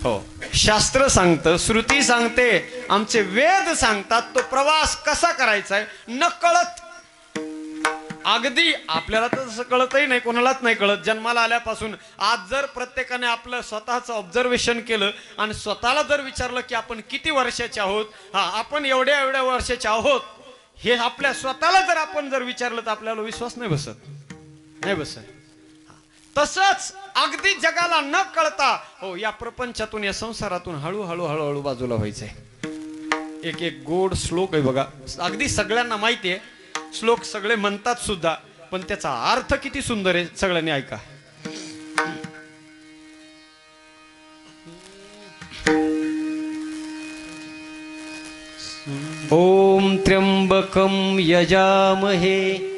हो शास्त्र सांगतं, श्रुती सांगते, आमचे वेद सांगतात तो प्रवास कसा करायचा आहे नकळत. अगदी आपल्याला तर तसं कळतही नाही, कोणालाच नाही कळत जन्माला आल्यापासून. आज जर प्रत्येकाने आपलं स्वतःचं ऑब्झर्वेशन केलं आणि स्वतःला जर विचारलं की आपण किती वर्षाचे आहोत, हा आपण एवढ्या एवढ्या वर्षाचे आहोत, हे आपल्या स्वतःला जर आपण जर विचारलं तर आपल्याला विश्वास नाही बसत. तसंच अगदी जगाला न कळता हो या प्रपंचातून या संसारातून हळूहळू हळूहळू बाजूला व्हायचंय. एक एक गोड श्लोक आहे बघा, अगदी सगळ्यांना माहिती आहे, श्लोक सगळे म्हणतात सुद्धा, पण त्याचा अर्थ किती सुंदर आहे, सगळ्यांनी ऐका. ओम त्र्यंबकम यजामहे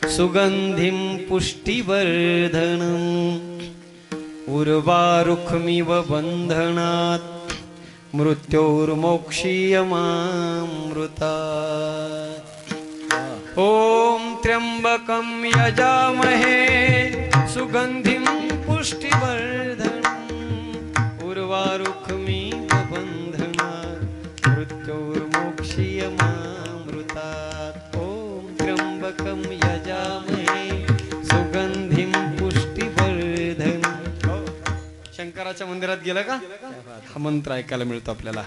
सुगंधिं पुष्टिवर्धनम् उर्वारुक्मिव बन्धनात् मृत्योर्मोक्षीयमामृतात्. ओम त्र्यंबकं यजामहे सुगंधिं पुष्टिवर्धनम् उर्वारुक्मिव बन्धनात् मृत्योर्मोक्षीयमामृतात्. ओम त्र्यंबकं यजामहे सुगंधिं पुष्टिवर्धनम्. शंकराच्या मंदिरात गेलं का हा मंत्र ऐकायला मिळतो आपल्याला.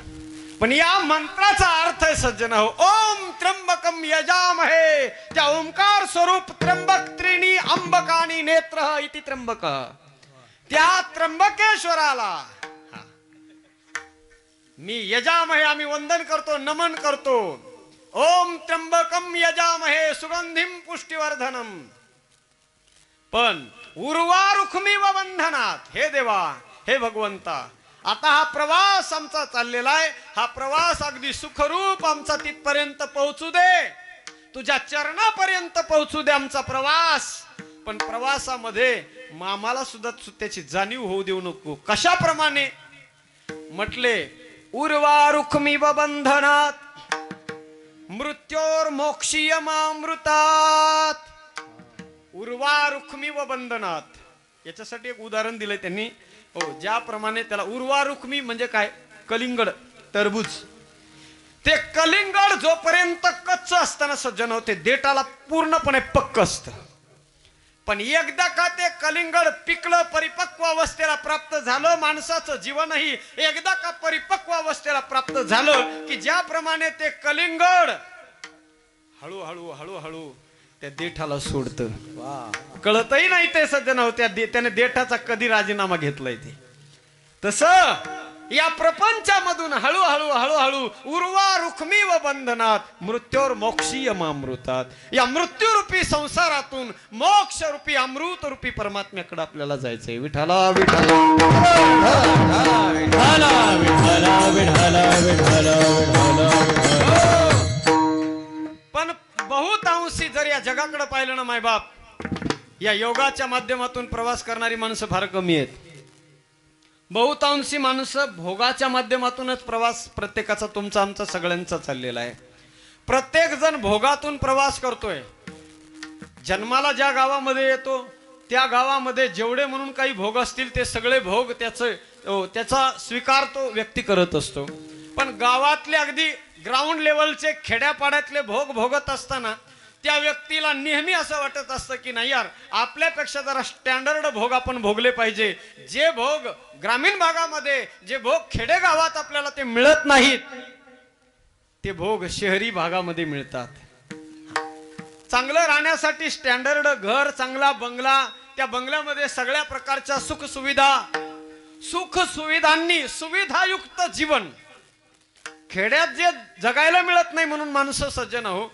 पण या मंत्राचा अर्थ आहे सज्जन हो, ओम त्र्यंबकम यजामहे. त्या ओंकार स्वरूप त्र्यंबक त्रिणी अंबकानी नेत्र इति त्र्यंबक, त्या त्र्यंबकेश्वराला मी यजामहे आम्ही वंदन करतो, नमन करतो. ओम त्र्यंबकम यजामहे सुगंधिम पुष्टिवर्धनम. पण उर्वारुक्मिव बंधनात, हे देवा हे भगवंता, आता हा प्रवास आमचा चाललेला आहे, हा प्रवास अगदी सुखरूप आमचा तिथपर्यंत पोहोचू दे, तुझ्या चरणापर्यंत पोहोचू दे आमचा प्रवास. पण प्रवासामध्ये आम्हाला सुद्धा त्याची जाणीव होऊ देऊ नको. कशाप्रमाणे म्हटले, उर्वारुक्मिव बंधनात मृत्योर्मोक्षीयमामृतात्. उर्वारुक्मिव बंधनात, याच्यासाठी एक उदाहरण दिलंय त्यांनी. हो, ज्याप्रमाणे त्याला उर्वारुक्मी म्हणजे काय, कलिंगड, टरबूज. ते कलिंगड जोपर्यंत कच्च असताना सज्जन होते देठाला पूर्णपणे पक्क असतं. पण एकदा का ते कलिंगड पिकलं, परिपक्व अवस्थेला प्राप्त झालं, माणसाचं जीवनही एकदा का परिपक्व अवस्थेला प्राप्त झालं की ज्याप्रमाणे ते कलिंगड हळूहळू हळूहळू त्या देठाला सोडतं. कळतही नाही ते सज्जन होत्या त्याने देठाचा कधी राजीनामा घेतलाय ते. तसं या प्रपंचामधून हळूहळू हळूहळू उर्वारुक्मिव बंधनात मृत्योर्मोक्षीयमामृतात, या मृत्यूरूपी संसारातून मोक्षरूपी अमृतरूपी परमात्म्याकडे आपल्याला जायचंय. विठ्ठला विठ्ठला पण बहुतांशी जर या जगाकडे पाहिलं ना मायबाप, या योगाच्या माध्यमातून प्रवास करणारी माणसं फार कमी आहेत. बहुतांशी माणसं भोगाच्या माध्यमातूनच प्रवास प्रत्येकाचा, तुमचा आमचा सगळ्यांचा चाललेला आहे. प्रत्येक जण भोगातून प्रवास करतोय. जन्माला ज्या गावामध्ये येतो त्या गावामध्ये जेवढे म्हणून काही भोग असतील ते सगळे भोग त्याचा स्वीकार तो व्यक्ती करत असतो. पण गावातले अगदी ग्राउंड लेवलचे खेड्यापाड्यातले भोग भोगत असताना त्या व्यक्तीला नेहमी असं वाटत असतं की नाही यार, आपल्यापेक्षा जरा स्टँडर्ड भोग आपण भोगले पाहिजे. जे भोग ग्रामीण भागामध्ये, जे भोग खेडेगावात आपल्याला ते मिळत नाहीत, ते भोग शहरी भागामध्ये मिळतात. चांगलं राहण्यासाठी स्टँडर्ड घर, चांगला बंगला, त्या बंगल्यामध्ये सगळ्या प्रकारच्या सुख सुविधांनी सुविधायुक्त जीवन. खेड्यात जे जगायला मिळत नाही म्हणून माणसं सज्जन हो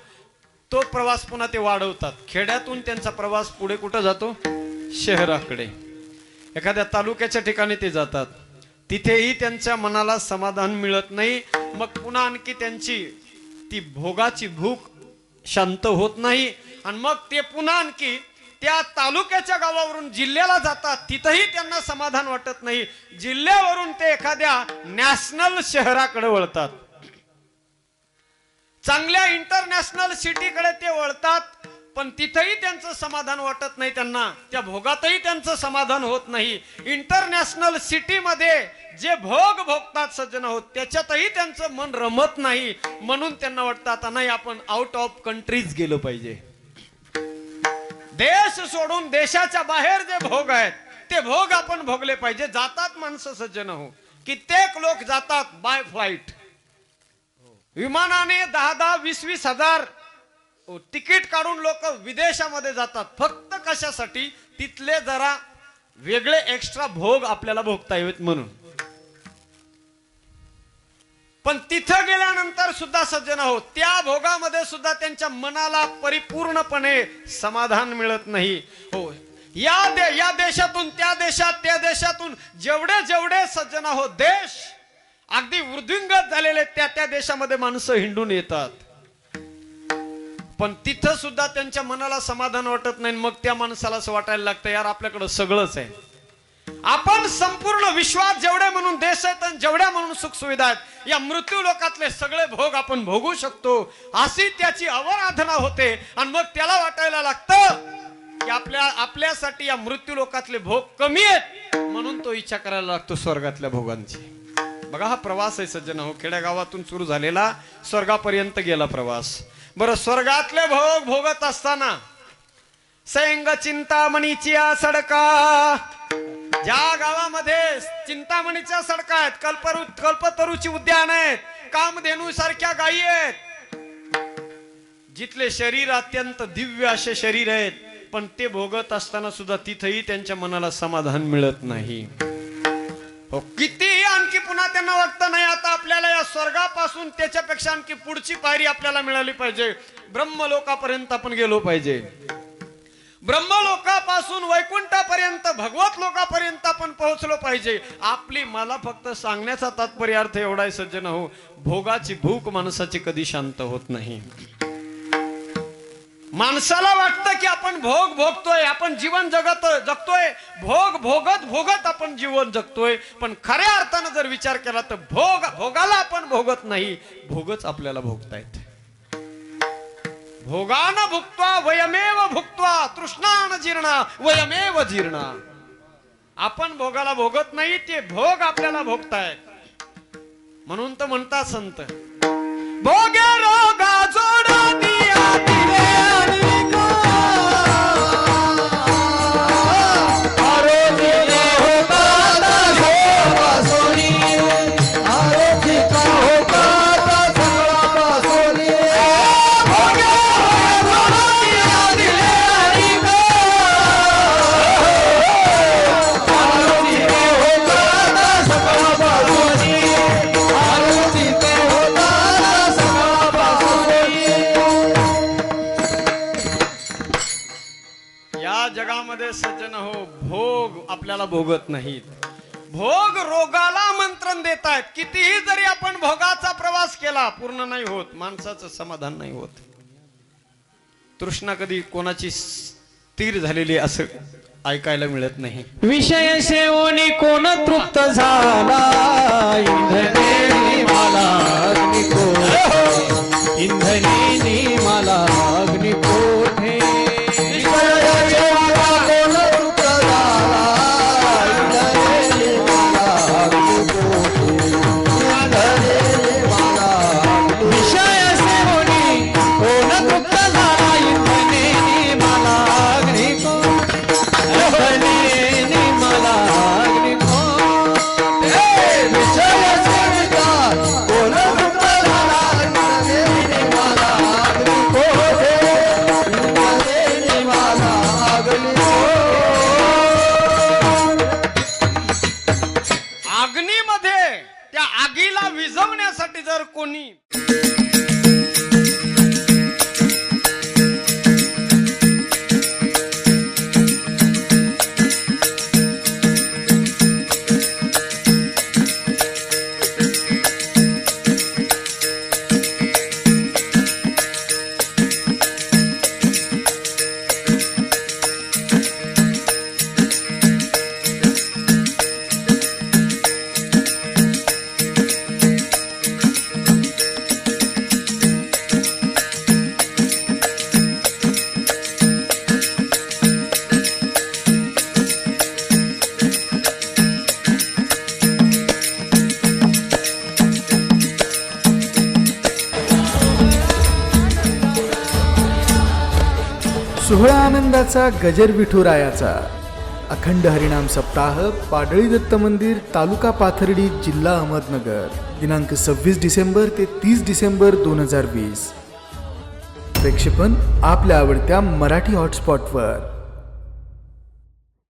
तो प्रवास पुन्हा ते वाढवतात. खेड्यातून त्यांचा प्रवास पुढे कुठं जातो, शहराकडे, एखाद्या तालुक्याच्या ठिकाणी ते जातात. तिथेही त्यांच्या मनाला समाधान मिळत नाही. मग पुन्हा आणखी त्यांची ती भोगाची भूक शांत होत नाही आणि मग ते पुन्हा आणखी त्या तालुक्याच्या गावावरून जिल्ह्याला जातात. तिथेही त्यांना समाधान वाटत नाही. जिल्ह्यावरून ते एखाद्या नॅशनल शहराकडे वळतात, चांगल्या इंटरनॅशनल सिटीकडे ते वळतात. पण तिथंही त्यांचं समाधान वाटत नाही, त्यांना त्या भोगातही त्यांचं समाधान होत नाही. इंटरनॅशनल सिटीमध्ये जे भोग भोगतात सज्जन होत त्याच्यातही त्यांचं मन रमत नाही. म्हणून त्यांना वाटतं आता नाही, आपण आउट ऑफ कंट्रीज गेलो पाहिजे. देश सोडून देशाच्या बाहेर जे भोग आहेत ते भोग आपण भोगले पाहिजे. जातात माणसं सज्जन हो, कित्येक लोक जातात बाय फ्लाईट, विमानाने 10-20 हजार तिकीट काढून लोक विदेशामध्ये जातात. फक्त कशासाठी? तिथले जरा वेगळे एक्स्ट्रा भोग आपल्याला भोगता येत म्हणून. पण तिथं गेल्यानंतर सुद्धा सज्जन हो, त्या भोगामध्ये सुद्धा त्यांच्या मनाला परिपूर्णपणे समाधान मिळत नाही. हो, या देशातून त्या देशात, त्या देशातून जेवढे सज्जन हो देश अगदी वृद्धिंगत झालेले त्या देशामध्ये माणसं हिंडून येतात. पण तिथं सुद्धा त्यांच्या मनाला समाधान वाटत नाही. मग त्या माणसाला असं वाटायला लागतं, यार आपल्याकडे सगळंच आहे, आपण संपूर्ण विश्वात जेवढे म्हणून देश आहेत आणि जेवढ्या म्हणून सुख सुविधा आहेत, या मृत्यू लोकातले सगळे भोग आपण भोगू शकतो, अशी त्याची अवराधना होते. आणि मग त्याला वाटायला लागतं की आपल्यासाठी या मृत्यू लोकातले भोग कमी आहेत, म्हणून तो इच्छा करायला लागतो स्वर्गातल्या भोगांची. बघा, हा प्रवास आहे सज्जन हो, खेडेगावातून सुरू झालेला स्वर्गापर्यंत गेला प्रवास. बरं, स्वर्गातले भोग भोगत असताना सैंग चिंतामणीची सडका, ज्या गावामध्ये चिंतामणीच्या सडका आहेत, कल्पतरूची उद्यान आहेत, कामधेनू सारख्या गायी आहेत, जिथले शरीर अत्यंत दिव्य असे शरीर आहेत, पण ते भोगत असताना सुद्धा तिथेही त्यांच्या मनाला समाधान मिळत नाही. हो, कितीही आणखी पुन्हा त्यांना वाटतं नाही, आता आपल्याला या स्वर्गापासून त्याच्यापेक्षा आणखी पुढची पायरी आपल्याला मिळाली पाहिजे, ब्रह्मलोकापर्यंत आपण गेलो पाहिजे, ब्रह्मलोकापासून वैकुंठापर्यंत, भगवत लोकापर्यंत आपण पोहोचलो पाहिजे. मला फक्त सांगण्याचा तात्पर्य अर्थ एवढा आहे सज्जन हो, भोगाची भूक माणसाची कधी शांत होत नाही. माणसाला वाटतं की आपण भोग भोगतोय, आपण जीवन जगतोय, भोग भोगत आपण जीवन जगतोय. पण खऱ्या अर्थानं जर विचार केला तर भोगाला आपण भोगत नाही, भोगच आपल्याला भोगतायत. भोगान भुक्त्वा वयमेव भुक्त्वा तृष्णान जीर्णा वयमेव जीर्णा. आपण भोगाला भोगत नाही, ते भोग आपल्याला भोगतायत. म्हणून तर म्हणतात संत, भोगे रोगा जोडा दिया दिले आणि का, आरोग्य होता सोनी, आरोग्य होता सगळा सोनी. भोगे जोडा दिया दिले आणि का, आरोग्य होता सगळा सोनी, आरोग्य होता सगळा सोनी. या जगामध्ये सज्जन हो, भोग आपल्याला भोगत नाहीत, भोग रोगाला आमंत्रण देत आहेत. कितीही जरी आपण भोगाचा प्रवास केला, पूर्ण नाही होत, माणसाचं समाधान नाही होत. तृष्णा कधी कोणाची स्थिर झालेली असं ऐकायला मिळत नाही. विषय सेवनी कोण तृप्त झाला, इंधने मला अग्निकोठे, इंधने मला अग्निकोठे. विषय सेवना कोण तृप्त झाला, इंधने मला अग्निकोठे, इंधने मला अग्निकोठे. विषय सेवनी कोण तृप्त झाला, इंधने मला अग्निकोठे, इंधने मला अग्निकोठे. विषय सेविका कोण तृप्त झाला, इंधने मला अग्निकोठे, इंधने मला अग्निकोठे. अग्नीमध्ये त्या आगीला विझवण्यासाठी जर कोणी सोहळा आनंदाचा गजर विठुरायाचा अखंड हरिनाम सप्ताह पाडळी दत्त मंदिर तालुका पाथर्डी जिल्हा अहमदनगर दिनांक 26 डिसेंबर ते 30 डिसेंबर 2020. प्रक्षेपण आपल्या आवडत्या मराठी हॉटस्पॉटवर.